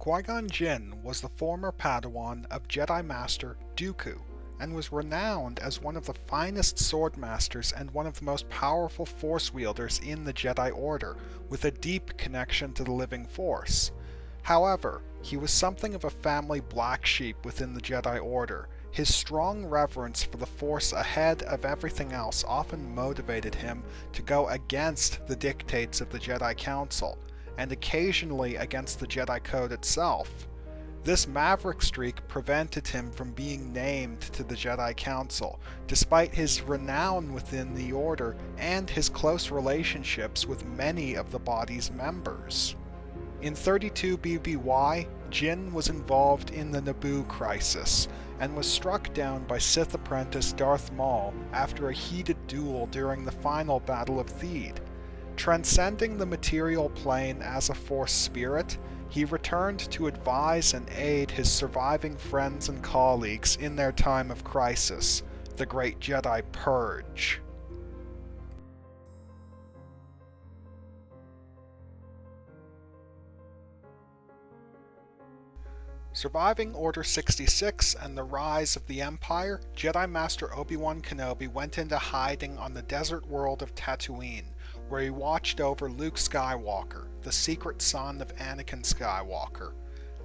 Qui-Gon Jinn was the former Padawan of Jedi Master Dooku, and was renowned as one of the finest swordmasters and one of the most powerful Force wielders in the Jedi Order, with a deep connection to the living Force. However, he was something of a family black sheep within the Jedi Order. His strong reverence for the Force ahead of everything else often motivated him to go against the dictates of the Jedi Council, and occasionally against the Jedi Code itself. This maverick streak prevented him from being named to the Jedi Council, despite his renown within the Order and his close relationships with many of the body's members. In 32 BBY, Jinn was involved in the Naboo crisis, and was struck down by Sith apprentice Darth Maul after a heated duel during the final Battle of Theed. Transcending the material plane as a Force spirit, he returned to advise and aid his surviving friends and colleagues in their time of crisis, the Great Jedi Purge. Surviving Order 66 and the rise of the Empire, Jedi Master Obi-Wan Kenobi went into hiding on the desert world of Tatooine, where he watched over Luke Skywalker, the secret son of Anakin Skywalker.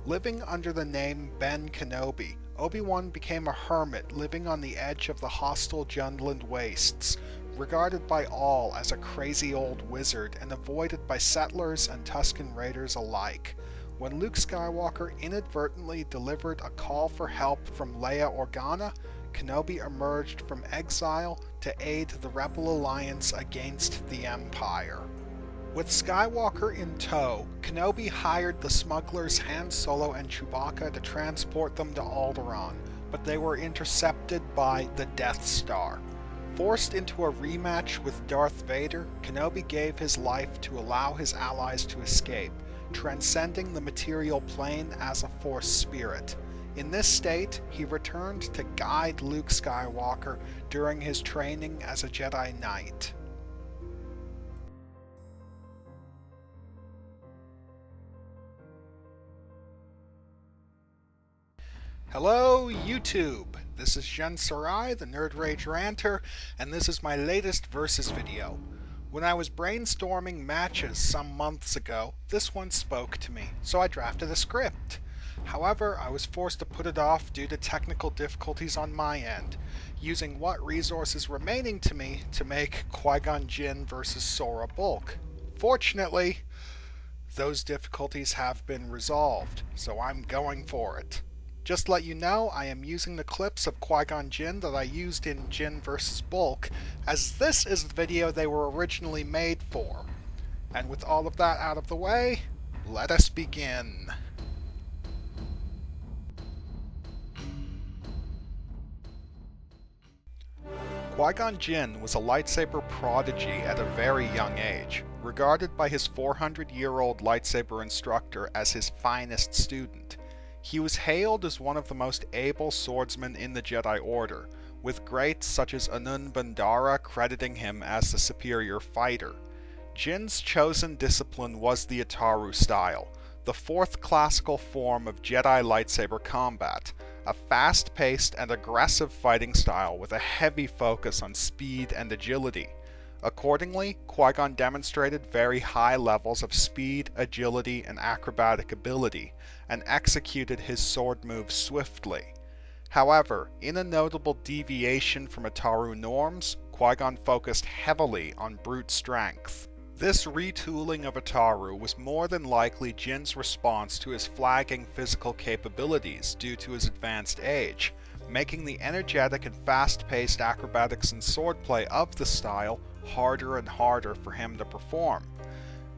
Living under the name Ben Kenobi, Obi-Wan became a hermit living on the edge of the hostile Jundland wastes, regarded by all as a crazy old wizard and avoided by settlers and Tusken Raiders alike. When Luke Skywalker inadvertently delivered a call for help from Leia Organa, Kenobi emerged from exile to aid the Rebel Alliance against the Empire. With Skywalker in tow, Kenobi hired the smugglers Han Solo and Chewbacca to transport them to Alderaan, but they were intercepted by the Death Star. Forced into a rematch with Darth Vader, Kenobi gave his life to allow his allies to escape, transcending the material plane as a Force spirit. In this state, he returned to guide Luke Skywalker during his training as a Jedi Knight. Hello YouTube! This is Jen Sarai, the Nerd Rage Ranter, and this is my latest Versus video. When I was brainstorming matches some months ago, this one spoke to me, so I drafted a script. However, I was forced to put it off due to technical difficulties on my end, using what resources remaining to me to make Qui-Gon Jinn vs. Sora Bulk. Fortunately, those difficulties have been resolved, so I'm going for it. Just to let you know, I am using the clips of Qui-Gon Jinn that I used in Jinn vs. Bulk, as this is the video they were originally made for. And with all of that out of the way, let us begin. Qui-Gon Jinn was a lightsaber prodigy at a very young age, regarded by his 400-year-old lightsaber instructor as his finest student. He was hailed as one of the most able swordsmen in the Jedi Order, with greats such as Anun Bandara crediting him as the superior fighter. Jinn's chosen discipline was the Ataru style, the fourth classical form of Jedi lightsaber combat, a fast-paced and aggressive fighting style with a heavy focus on speed and agility. Accordingly, Qui-Gon demonstrated very high levels of speed, agility, and acrobatic ability, and executed his sword moves swiftly. However, in a notable deviation from Ataru norms, Qui-Gon focused heavily on brute strength. This retooling of Ataru was more than likely Jinn's response to his flagging physical capabilities due to his advanced age, making the energetic and fast-paced acrobatics and swordplay of the style harder and harder for him to perform.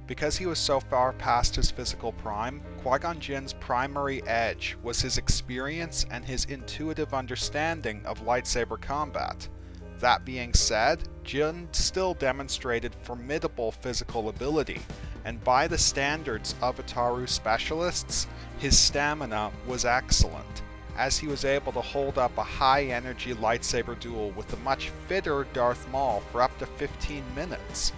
Because he was so far past his physical prime, Qui-Gon Jinn's primary edge was his experience and his intuitive understanding of lightsaber combat. That being said, Jinn still demonstrated formidable physical ability, and by the standards of Ataru specialists, his stamina was excellent, as he was able to hold up a high-energy lightsaber duel with the much fitter Darth Maul for up to 15 minutes.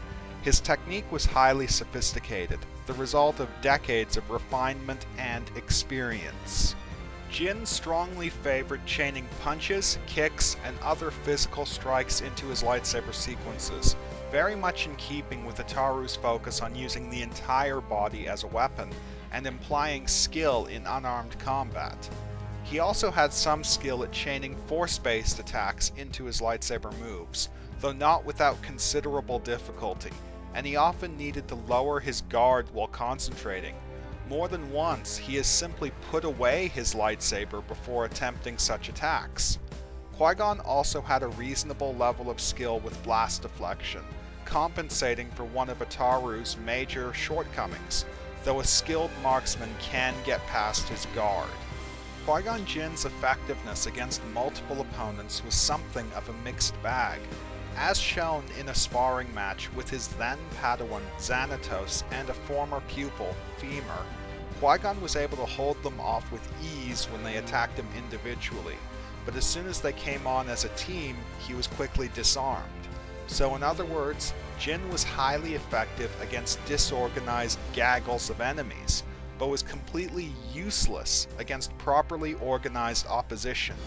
His technique was highly sophisticated, the result of decades of refinement and experience. Jinn strongly favored chaining punches, kicks, and other physical strikes into his lightsaber sequences, very much in keeping with Ataru's focus on using the entire body as a weapon, and implying skill in unarmed combat. He also had some skill at chaining force-based attacks into his lightsaber moves, though not without considerable difficulty, and he often needed to lower his guard while concentrating. More than once, he has simply put away his lightsaber before attempting such attacks. Qui-Gon also had a reasonable level of skill with blast deflection, compensating for one of Ataru's major shortcomings, though a skilled marksman can get past his guard. Qui-Gon Jinn's effectiveness against multiple opponents was something of a mixed bag, as shown in a sparring match with his then Padawan Xanatos and a former pupil, Femur. Qui-Gon was able to hold them off with ease when they attacked him individually, but as soon as they came on as a team, he was quickly disarmed. So in other words, Jinn was highly effective against disorganized gaggles of enemies, but was completely useless against properly organized opposition.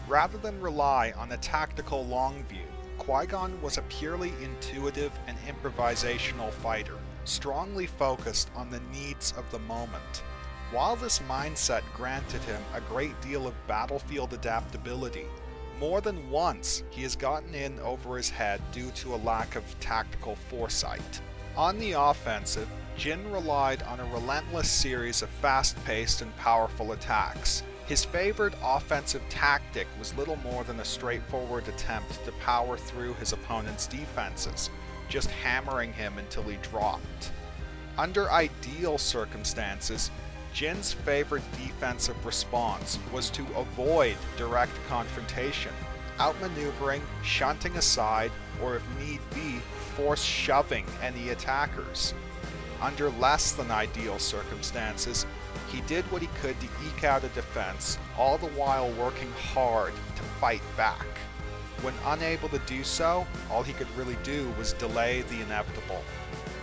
Rather than rely on a tactical long view, Qui-Gon was a purely intuitive and improvisational fighter, strongly focused on the needs of the moment. While this mindset granted him a great deal of battlefield adaptability, more than once he has gotten in over his head due to a lack of tactical foresight. On the offensive, Jinn relied on a relentless series of fast-paced and powerful attacks. His favored offensive tactic was little more than a straightforward attempt to power through his opponent's defenses, just hammering him until he dropped. Under ideal circumstances, Jinn's favorite defensive response was to avoid direct confrontation, outmaneuvering, shunting aside, or if need be, force shoving any attackers. Under less than ideal circumstances, he did what he could to eke out a defense, all the while working hard to fight back. When unable to do so, all he could really do was delay the inevitable.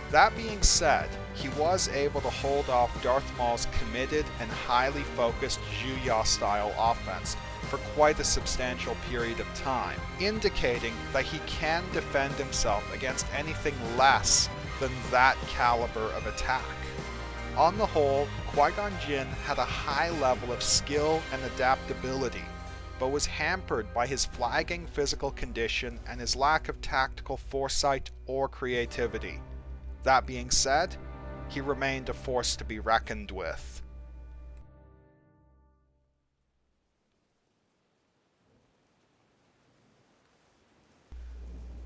That being said, he was able to hold off Darth Maul's committed and highly focused Juya-style offense for quite a substantial period of time, indicating that he can defend himself against anything less than that caliber of attack. On the whole, Qui-Gon Jinn had a high level of skill and adaptability, but was hampered by his flagging physical condition and his lack of tactical foresight or creativity. That being said, he remained a force to be reckoned with.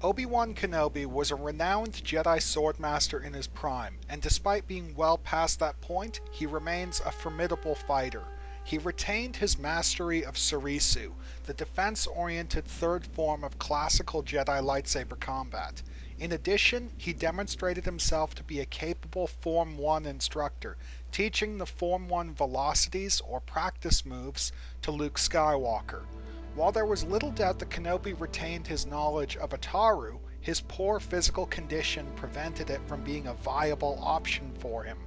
Obi-Wan Kenobi was a renowned Jedi swordmaster in his prime, and despite being well past that point, he remains a formidable fighter. He retained his mastery of Surisu, the defense-oriented third form of classical Jedi lightsaber combat. In addition, he demonstrated himself to be a capable Form 1 instructor, teaching the Form 1 velocities or practice moves to Luke Skywalker. While there was little doubt that Kenobi retained his knowledge of Ataru, his poor physical condition prevented it from being a viable option for him.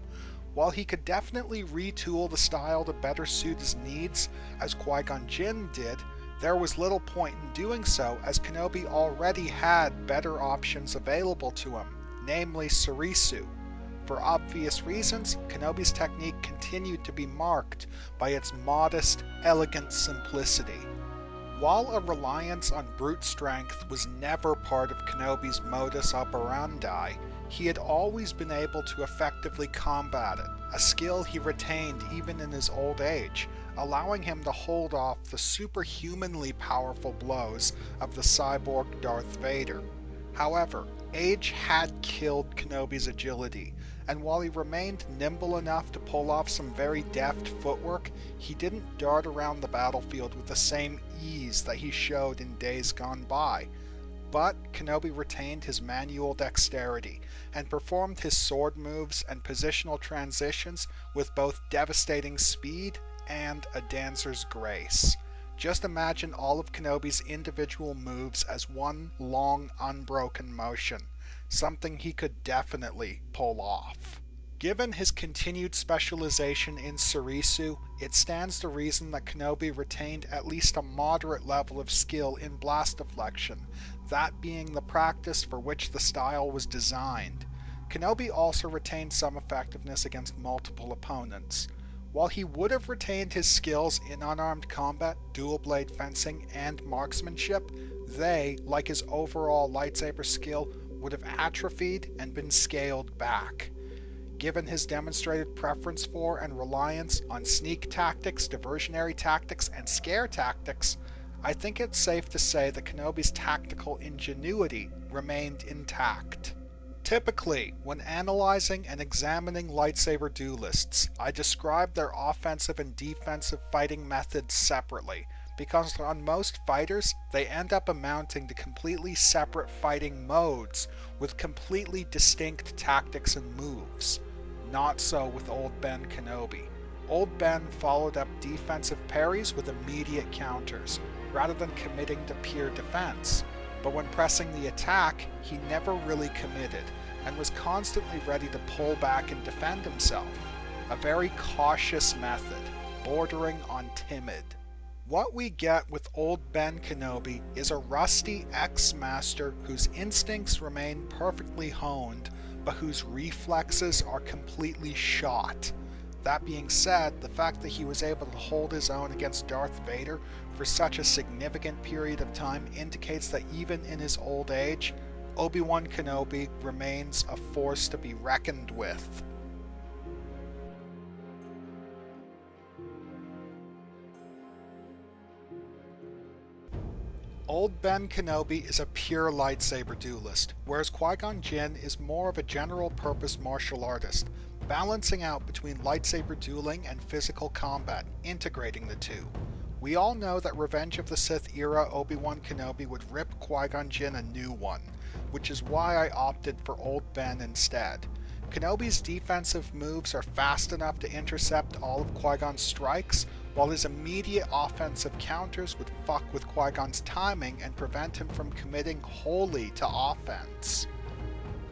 While he could definitely retool the style to better suit his needs, as Qui-Gon Jinn did, there was little point in doing so, as Kenobi already had better options available to him, namely Surisu. For obvious reasons, Kenobi's technique continued to be marked by its modest, elegant simplicity. While a reliance on brute strength was never part of Kenobi's modus operandi, he had always been able to effectively combat it, a skill he retained even in his old age, allowing him to hold off the superhumanly powerful blows of the cyborg Darth Vader. However, age had killed Kenobi's agility, and while he remained nimble enough to pull off some very deft footwork, he didn't dart around the battlefield with the same ease that he showed in days gone by. But Kenobi retained his manual dexterity, and performed his sword moves and positional transitions with both devastating speed and a dancer's grace. Just imagine all of Kenobi's individual moves as one long, unbroken motion, something he could definitely pull off. Given his continued specialization in Surisu, it stands to reason that Kenobi retained at least a moderate level of skill in blast deflection, that being the practice for which the style was designed. Kenobi also retained some effectiveness against multiple opponents. While he would have retained his skills in unarmed combat, dual blade fencing, and marksmanship, they, like his overall lightsaber skill, would have atrophied and been scaled back. Given his demonstrated preference for and reliance on sneak tactics, diversionary tactics, and scare tactics, I think it's safe to say that Kenobi's tactical ingenuity remained intact. Typically, when analyzing and examining lightsaber duelists, I describe their offensive and defensive fighting methods separately, because on most fighters, they end up amounting to completely separate fighting modes with completely distinct tactics and moves. Not so with Old Ben Kenobi. Old Ben followed up defensive parries with immediate counters, rather than committing to pure defense. But when pressing the attack, he never really committed, and was constantly ready to pull back and defend himself. A very cautious method, bordering on timid. What we get with Old Ben Kenobi is a rusty ex-master whose instincts remain perfectly honed, but whose reflexes are completely shot. That being said, the fact that he was able to hold his own against Darth Vader for such a significant period of time indicates that even in his old age, Obi-Wan Kenobi remains a force to be reckoned with. Old Ben Kenobi is a pure lightsaber duelist, whereas Qui-Gon Jinn is more of a general-purpose martial artist, balancing out between lightsaber dueling and physical combat, integrating the two. We all know that Revenge of the Sith era Obi-Wan Kenobi would rip Qui-Gon Jinn a new one, which is why I opted for Old Ben instead. Kenobi's defensive moves are fast enough to intercept all of Qui-Gon's strikes, while his immediate offensive counters would fuck with Qui-Gon's timing and prevent him from committing wholly to offense.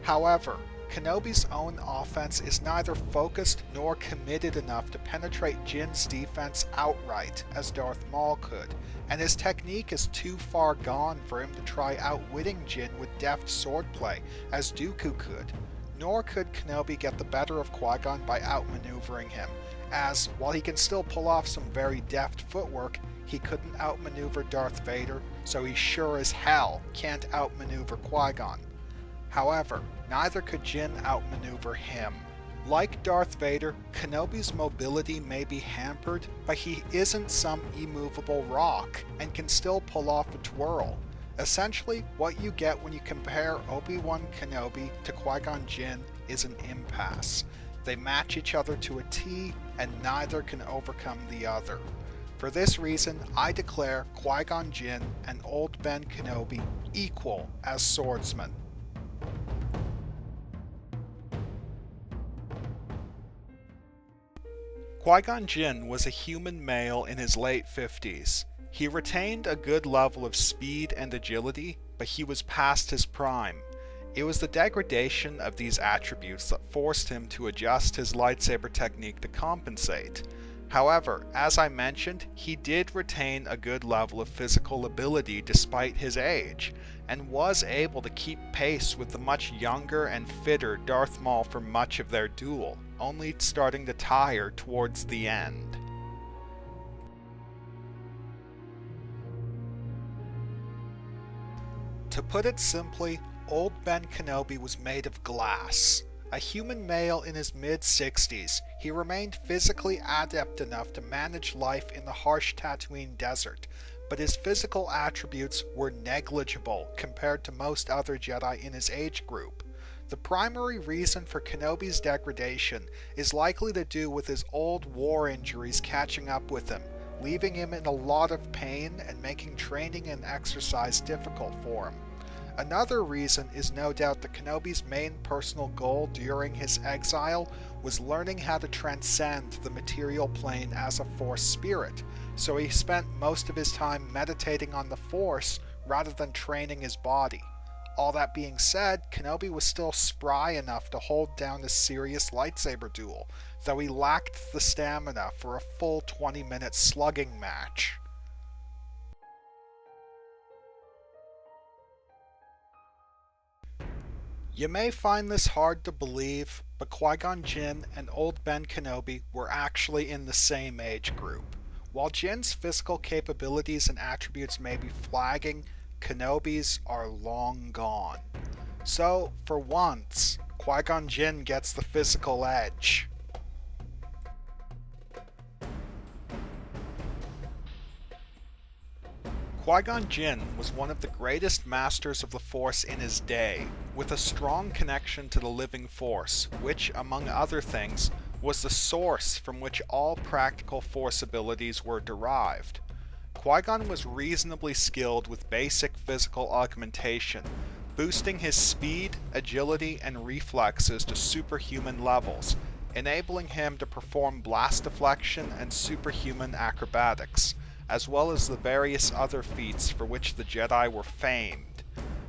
However, Kenobi's own offense is neither focused nor committed enough to penetrate Jinn's defense outright, as Darth Maul could, and his technique is too far gone for him to try outwitting Jinn with deft swordplay, as Dooku could. Nor could Kenobi get the better of Qui-Gon by outmaneuvering him, as, while he can still pull off some very deft footwork, he couldn't outmaneuver Darth Vader, so he sure as hell can't outmaneuver Qui-Gon. However, neither could Jinn outmaneuver him. Like Darth Vader, Kenobi's mobility may be hampered, but he isn't some immovable rock, and can still pull off a twirl. Essentially, what you get when you compare Obi-Wan Kenobi to Qui-Gon Jinn is an impasse. They match each other to a T, and neither can overcome the other. For this reason, I declare Qui-Gon Jinn and Old Ben Kenobi equal as swordsmen. Qui-Gon Jinn was a human male in his late 50s. He retained a good level of speed and agility, but he was past his prime. It was the degradation of these attributes that forced him to adjust his lightsaber technique to compensate. However, as I mentioned, he did retain a good level of physical ability despite his age, and was able to keep pace with the much younger and fitter Darth Maul for much of their duel, only starting to tire towards the end. To put it simply, Old Ben Kenobi was made of glass. A human male in his mid-60s, he remained physically adept enough to manage life in the harsh Tatooine desert, but his physical attributes were negligible compared to most other Jedi in his age group. The primary reason for Kenobi's degradation is likely to do with his old war injuries catching up with him, leaving him in a lot of pain and making training and exercise difficult for him. Another reason is no doubt that Kenobi's main personal goal during his exile was learning how to transcend the material plane as a Force spirit, so he spent most of his time meditating on the Force rather than training his body. All that being said, Kenobi was still spry enough to hold down a serious lightsaber duel, though he lacked the stamina for a full 20-minute slugging match. You may find this hard to believe, but Qui-Gon Jinn and Old Ben Kenobi were actually in the same age group. While Jinn's physical capabilities and attributes may be flagging, Kenobi's are long gone. So, for once, Qui-Gon Jinn gets the physical edge. Qui-Gon Jinn was one of the greatest masters of the Force in his day, with a strong connection to the living Force, which, among other things, was the source from which all practical Force abilities were derived. Qui-Gon was reasonably skilled with basic physical augmentation, boosting his speed, agility, and reflexes to superhuman levels, enabling him to perform blast deflection and superhuman acrobatics, as well as the various other feats for which the Jedi were famed.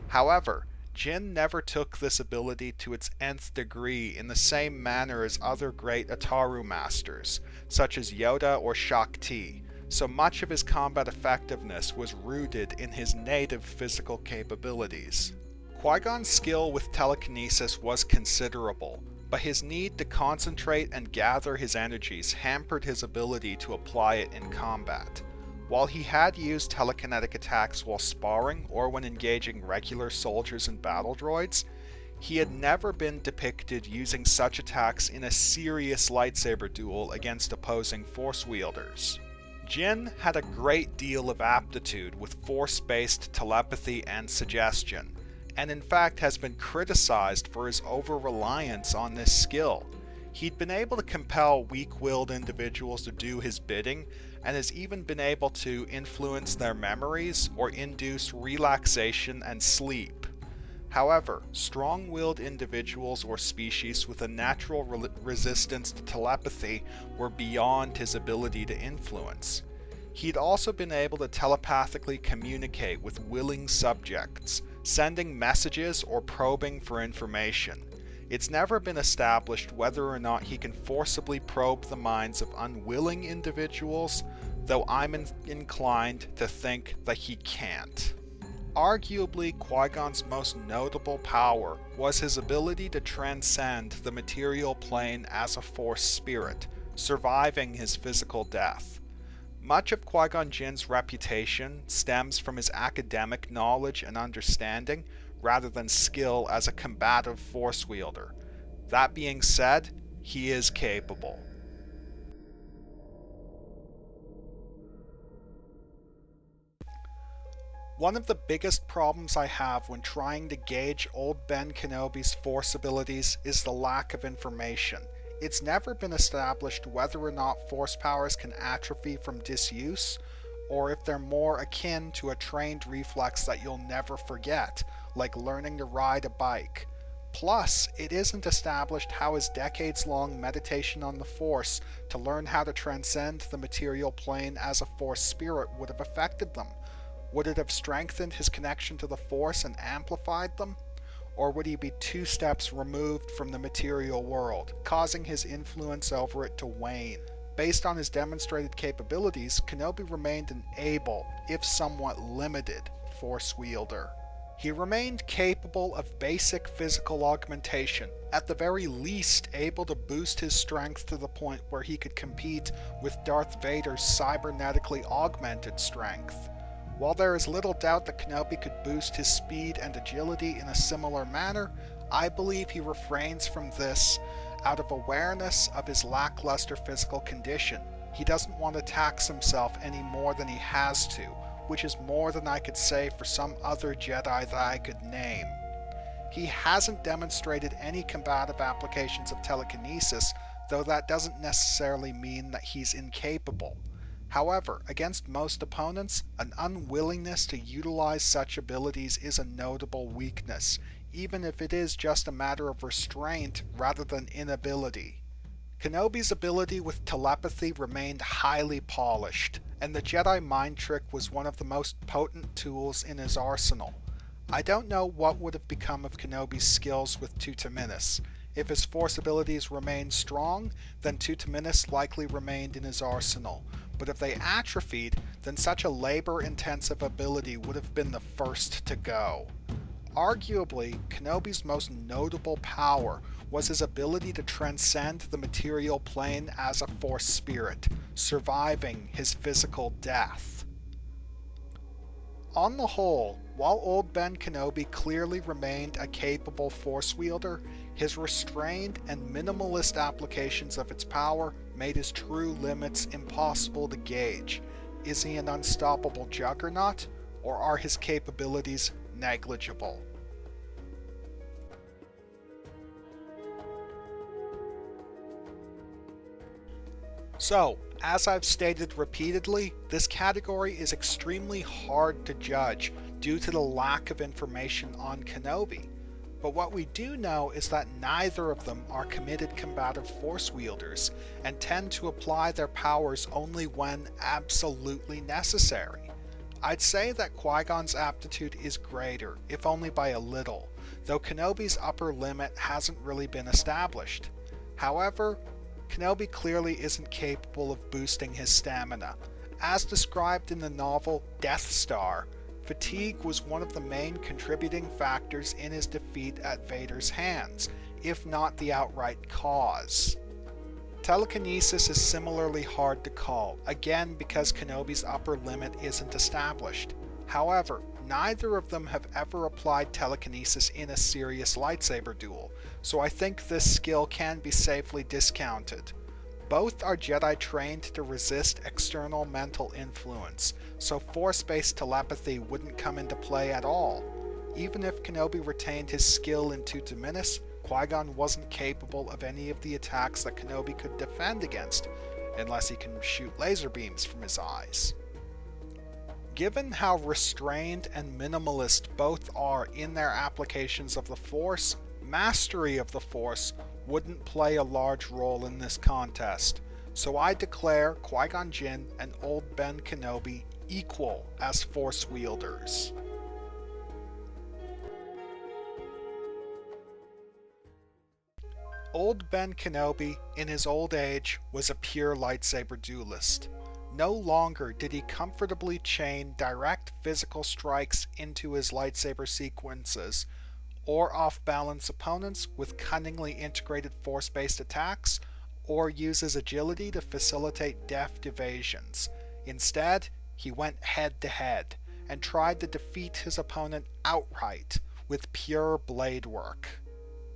However, Jinn never took this ability to its nth degree in the same manner as other great Ataru masters, such as Yoda or Shakti, so much of his combat effectiveness was rooted in his native physical capabilities. Qui-Gon's skill with telekinesis was considerable, but his need to concentrate and gather his energies hampered his ability to apply it in combat. While he had used telekinetic attacks while sparring or when engaging regular soldiers and battle droids, he had never been depicted using such attacks in a serious lightsaber duel against opposing Force wielders. Jinn had a great deal of aptitude with Force-based telepathy and suggestion, and in fact has been criticized for his over-reliance on this skill. He'd been able to compel weak-willed individuals to do his bidding, and has even been able to influence their memories or induce relaxation and sleep. However, strong-willed individuals or species with a natural resistance to telepathy were beyond his ability to influence. He'd also been able to telepathically communicate with willing subjects, sending messages or probing for information. It's never been established whether or not he can forcibly probe the minds of unwilling individuals, though I'm inclined to think that he can't. Arguably, Qui-Gon's most notable power was his ability to transcend the material plane as a Force spirit, surviving his physical death. Much of Qui-Gon Jinn's reputation stems from his academic knowledge and understanding, rather than skill as a combative Force wielder. That being said, he is capable. One of the biggest problems I have when trying to gauge Old Ben Kenobi's Force abilities is the lack of information. It's never been established whether or not Force powers can atrophy from disuse, or if they're more akin to a trained reflex that you'll never forget, like learning to ride a bike. Plus, it isn't established how his decades-long meditation on the Force to learn how to transcend the material plane as a Force spirit would have affected them. Would it have strengthened his connection to the Force and amplified them? Or would he be 2 steps removed from the material world, causing his influence over it to wane? Based on his demonstrated capabilities, Kenobi remained an able, if somewhat limited, Force wielder. He remained capable of basic physical augmentation, at the very least able to boost his strength to the point where he could compete with Darth Vader's cybernetically augmented strength. While there is little doubt that Kenobi could boost his speed and agility in a similar manner, I believe he refrains from this out of awareness of his lackluster physical condition. He doesn't want to tax himself any more than he has to, which is more than I could say for some other Jedi that I could name. He hasn't demonstrated any combative applications of telekinesis, though that doesn't necessarily mean that he's incapable. However, against most opponents, an unwillingness to utilize such abilities is a notable weakness, even if it is just a matter of restraint rather than inability. Kenobi's ability with telepathy remained highly polished, and the Jedi mind trick was one of the most potent tools in his arsenal. I don't know what would have become of Kenobi's skills with Tutuminus. If his Force abilities remained strong, then Tutuminus likely remained in his arsenal, but if they atrophied, then such a labor-intensive ability would have been the first to go. Arguably, Kenobi's most notable power was his ability to transcend the material plane as a Force spirit, surviving his physical death. On the whole, while old Ben Kenobi clearly remained a capable Force wielder, his restrained and minimalist applications of its power made his true limits impossible to gauge. Is he an unstoppable juggernaut, or are his capabilities negligible? So, as I've stated repeatedly, this category is extremely hard to judge due to the lack of information on Kenobi. But what we do know is that neither of them are committed combative Force wielders and tend to apply their powers only when absolutely necessary. I'd say that Qui-Gon's aptitude is greater, if only by a little, though Kenobi's upper limit hasn't really been established. However, Kenobi clearly isn't capable of boosting his stamina. As described in the novel Death Star, fatigue was one of the main contributing factors in his defeat at Vader's hands, if not the outright cause. Telekinesis is similarly hard to call, again because Kenobi's upper limit isn't established. However, neither of them have ever applied telekinesis in a serious lightsaber duel, so I think this skill can be safely discounted. Both are Jedi trained to resist external mental influence, so Force-based telepathy wouldn't come into play at all. Even if Kenobi retained his skill in Tutuminus, Qui-Gon wasn't capable of any of the attacks that Kenobi could defend against, unless he can shoot laser beams from his eyes. Given how restrained and minimalist both are in their applications of the Force, mastery of the Force wouldn't play a large role in this contest, so I declare Qui-Gon Jinn and Old Ben Kenobi equal as Force wielders. Old Ben Kenobi, in his old age, was a pure lightsaber duelist. No longer did he comfortably chain direct physical strikes into his lightsaber sequences, or off-balance opponents with cunningly integrated Force-based attacks, or use his agility to facilitate deft evasions. Instead, he went head-to-head, and tried to defeat his opponent outright with pure blade work.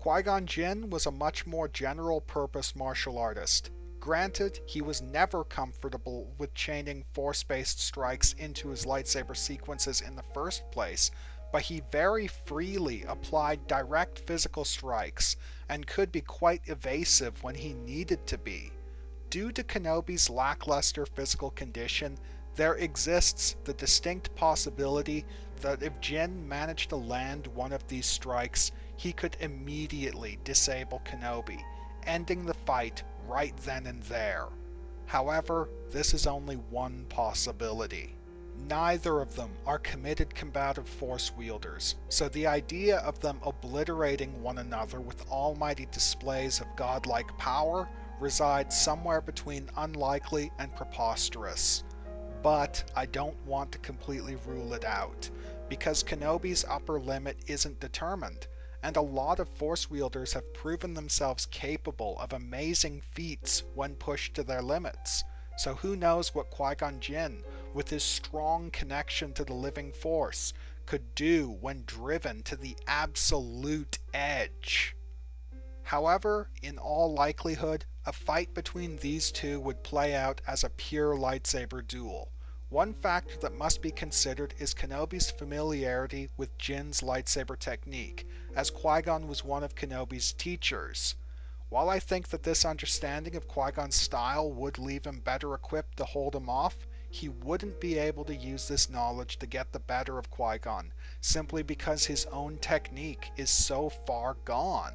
Qui-Gon Jinn was a much more general-purpose martial artist. Granted, he was never comfortable with chaining Force-based strikes into his lightsaber sequences in the first place, but he very freely applied direct physical strikes and could be quite evasive when he needed to be. Due to Kenobi's lackluster physical condition, there exists the distinct possibility that if Jinn managed to land one of these strikes, he could immediately disable Kenobi, ending the fight right then and there. However, this is only one possibility. Neither of them are committed combative Force wielders, so the idea of them obliterating one another with almighty displays of godlike power resides somewhere between unlikely and preposterous. But I don't want to completely rule it out, because Kenobi's upper limit isn't determined, and a lot of Force wielders have proven themselves capable of amazing feats when pushed to their limits. So who knows what Qui-Gon Jinn, with his strong connection to the living Force, could do when driven to the absolute edge. However, in all likelihood, a fight between these two would play out as a pure lightsaber duel. One factor that must be considered is Kenobi's familiarity with Jinn's lightsaber technique, as Qui-Gon was one of Kenobi's teachers. While I think that this understanding of Qui-Gon's style would leave him better equipped to hold him off, he wouldn't be able to use this knowledge to get the better of Qui-Gon, simply because his own technique is so far gone.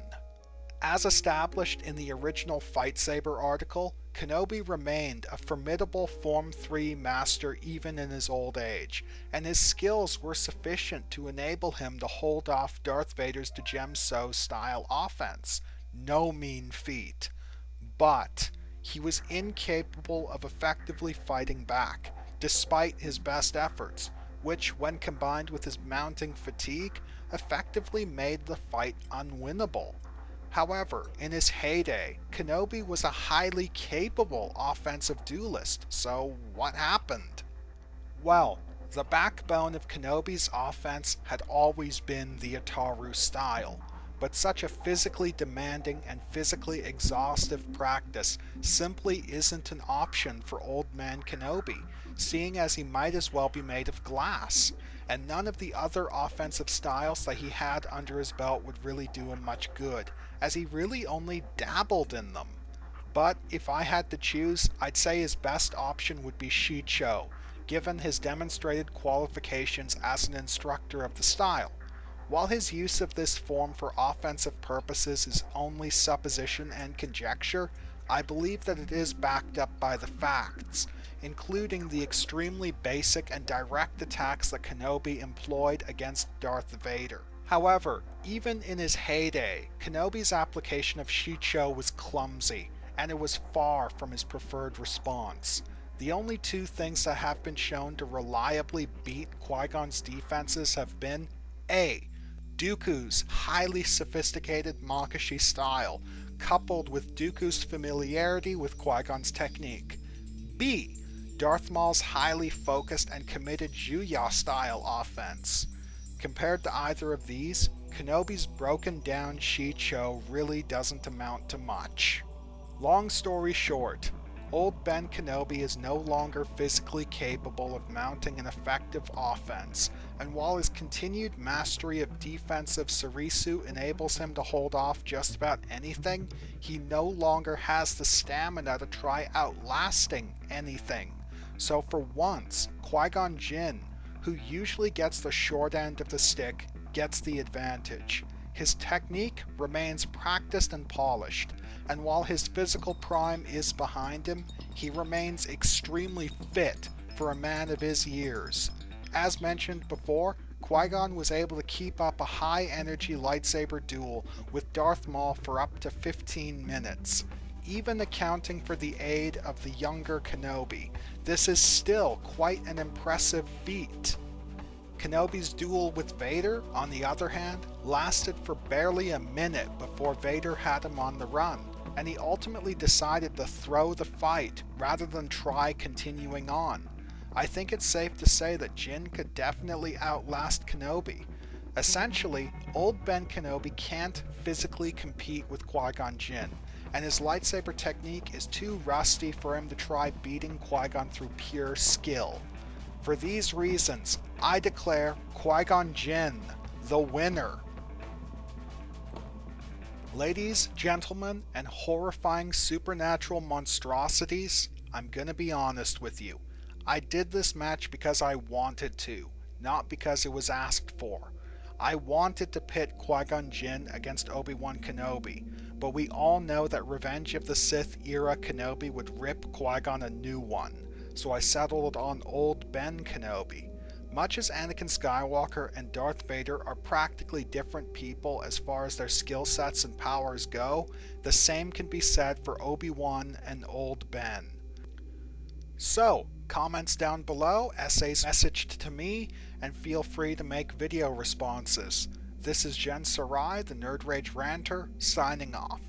As established in the original Fight Saber article, Kenobi remained a formidable Form 3 master even in his old age, and his skills were sufficient to enable him to hold off Darth Vader's Djem-So style offense. No mean feat. But he was incapable of effectively fighting back, despite his best efforts, which, when combined with his mounting fatigue, effectively made the fight unwinnable. However, in his heyday, Kenobi was a highly capable offensive duelist, so what happened? Well, the backbone of Kenobi's offense had always been the Ataru style, but such a physically demanding and physically exhaustive practice simply isn't an option for Old Man Kenobi, seeing as he might as well be made of glass, and none of the other offensive styles that he had under his belt would really do him much good, as he really only dabbled in them. But if I had to choose, I'd say his best option would be Shicho, given his demonstrated qualifications as an instructor of the style. While his use of this form for offensive purposes is only supposition and conjecture, I believe that it is backed up by the facts, including the extremely basic and direct attacks that Kenobi employed against Darth Vader. However, even in his heyday, Kenobi's application of Shicho was clumsy, and it was far from his preferred response. The only two things that have been shown to reliably beat Qui-Gon's defenses have been A. Dooku's highly sophisticated Makashi style, coupled with Dooku's familiarity with Qui-Gon's technique. B. Darth Maul's highly focused and committed Juya style offense. Compared to either of these, Kenobi's broken down Shicho really doesn't amount to much. Long story short, Old Ben Kenobi is no longer physically capable of mounting an effective offense, and while his continued mastery of defensive Sarisu enables him to hold off just about anything, he no longer has the stamina to try outlasting anything. So for once, Qui-Gon Jinn, who usually gets the short end of the stick, gets the advantage. His technique remains practiced and polished, and while his physical prime is behind him, he remains extremely fit for a man of his years. As mentioned before, Qui-Gon was able to keep up a high-energy lightsaber duel with Darth Maul for up to 15 minutes. Even accounting for the aid of the younger Kenobi, this is still quite an impressive feat. Kenobi's duel with Vader, on the other hand, lasted for barely a minute before Vader had him on the run, and he ultimately decided to throw the fight rather than try continuing on. I think it's safe to say that Jinn could definitely outlast Kenobi. Essentially, Old Ben Kenobi can't physically compete with Qui-Gon Jinn, and his lightsaber technique is too rusty for him to try beating Qui-Gon through pure skill. For these reasons, I declare Qui-Gon Jinn the winner. Ladies, gentlemen, and horrifying supernatural monstrosities, I'm gonna be honest with you. I did this match because I wanted to, not because it was asked for. I wanted to pit Qui-Gon Jinn against Obi-Wan Kenobi, but we all know that Revenge of the Sith era Kenobi would rip Qui-Gon a new one, so I settled on Old Ben Kenobi. Much as Anakin Skywalker and Darth Vader are practically different people as far as their skill sets and powers go, the same can be said for Obi-Wan and Old Ben. So, comments down below, essays messaged to me, and feel free to make video responses. This is Jen Sarai, the Nerd Rage Ranter, signing off.